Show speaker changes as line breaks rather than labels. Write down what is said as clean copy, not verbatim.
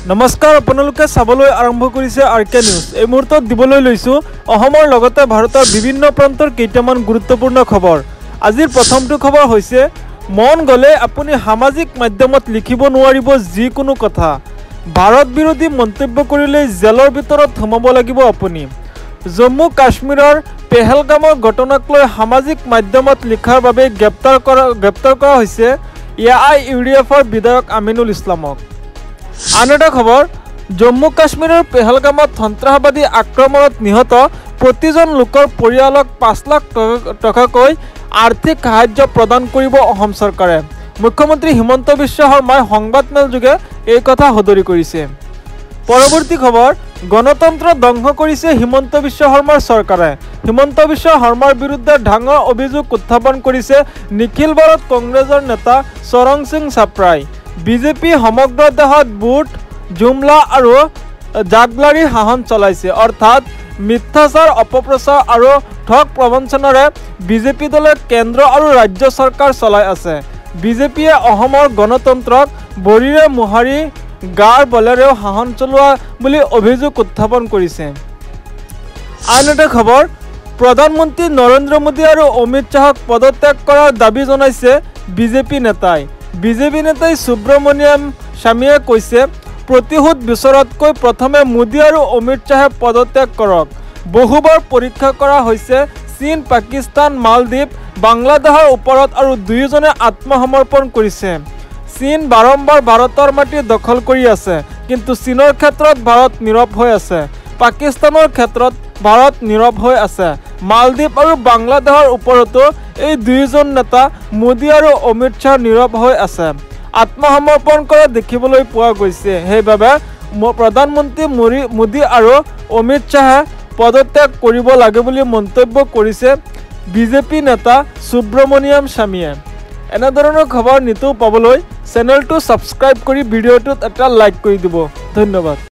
নমস্কাৰ, আপোনালোকে চাবলৈ আৰম্ভ কৰিছে আৰকে নিউজ। এই মুহূৰ্তত দিবলৈ লৈছোঁ অসমৰ লগতে ভাৰতৰ বিভিন্ন প্ৰান্তৰ কেইটামান গুৰুত্বপূৰ্ণ খবৰ। আজিৰ প্ৰথমটো খবৰ হৈছে মন গ'লে আপুনি সামাজিক মাধ্যমত লিখিব নোৱাৰিব যিকোনো কথা। ভাৰত বিৰোধী মন্তব্য কৰিলে জেলৰ ভিতৰত সোমাব লাগিব আপুনি। জম্মু কাশ্মীৰৰ পেহেলগামৰ ঘটনাক লৈ সামাজিক মাধ্যমত লিখাৰ বাবে গ্ৰেপ্তাৰ কৰা হৈছে AIUDFৰ বিধায়ক আমিনুল ইছলামক। আন এটা খবৰ, জম্মু কাশ্মীৰৰ পেহেলগামত সন্ত্ৰাসবাদী আক্ৰমণত নিহত প্ৰতিজন লোকৰ পৰিয়ালক ৫ লাখ টকাকৈ আৰ্থিক সাহায্য প্ৰদান কৰিব অসম চৰকাৰে। মুখ্যমন্ত্ৰী হিমন্ত বিশ্ব শৰ্মাই সংবাদমেলযোগে এই কথা সদৰি কৰিছে। পৰৱৰ্তী খবৰ, গণতন্ত্ৰ ধ্বংস কৰিছে হিমন্ত বিশ্ব শৰ্মাৰ চৰকাৰে। হিমন্ত বিশ্ব শৰ্মাৰ বিৰুদ্ধে ডাঙৰ অভিযোগ উত্থাপন কৰিছে নিখিল ভাৰত কংগ্ৰেছৰ নেতা চৰণ সিং চাপৰাই। বিজেপি সমগ্ৰ দেশত বুট, জুমলা আৰু জাগলাৰী শাসন চলাইছে, অৰ্থাৎ মিথ্যাচাৰ, অপপ্ৰচাৰ আৰু ঠগ প্ৰবঞ্চনাৰে বিজেপি দলে কেন্দ্ৰ আৰু ৰাজ্য চৰকাৰ চলাই আছে। বিজেপিয়ে অসমৰ গণতন্ত্ৰক ভৰিৰে মোহাৰি গাৰ বলেৰেও শাসন চলোৱা বুলি অভিযোগ উত্থাপন কৰিছে। আন এটা খবৰ, প্ৰধানমন্ত্ৰী নৰেন্দ্ৰ মোদী আৰু অমিত শ্বাহক পদত্যাগ কৰাৰ দাবী জনাইছে বিজেপি নেতাই। বিজেপি নেতাই সুব্ৰমণিয়াম স্বামীয়ে কৈছে, প্ৰতিশোধ বিচৰাতকৈ প্ৰথমে মোদী আৰু অমিত শ্বাহে পদত্যাগ কৰক। বহুবাৰ পৰীক্ষা কৰা হৈছে চীন, পাকিস্তান, মালদ্বীপ, বাংলাদেশৰ ওপৰত আৰু দুয়োজনে আত্মসমৰ্পণ কৰিছে। চীন বাৰম্বাৰ ভাৰতৰ মাটি দখল কৰি আছে, কিন্তু চীনৰ ক্ষেত্ৰত ভাৰত নীৰৱ হৈ আছে। পাকিস্তানৰ ক্ষেত্ৰত ভাৰত নীৰৱ হৈ আছে। মালদ্বীপ আৰু বাংলাদেশৰ ওপৰতো এই দুয়োজন নেতা মোদী আৰু অমিত শ্বাহ নীৰৱ হৈ আছে, আত্মসমৰ্পণ কৰা দেখিবলৈ পোৱা গৈছে। সেইবাবে প্ৰধানমন্ত্ৰী মোদী আৰু অমিত শ্বাহে পদত্যাগ কৰিব লাগে বুলি মন্তব্য কৰিছে বিজেপি নেতা সুব্ৰমণিয়াম স্বামীয়ে। এনেধৰণৰ খবৰ নিতৌ পাবলৈ চেনেলটো ছাবস্ক্ৰাইব কৰি ভিডিঅ'টোত এটা লাইক কৰি দিব। ধন্যবাদ।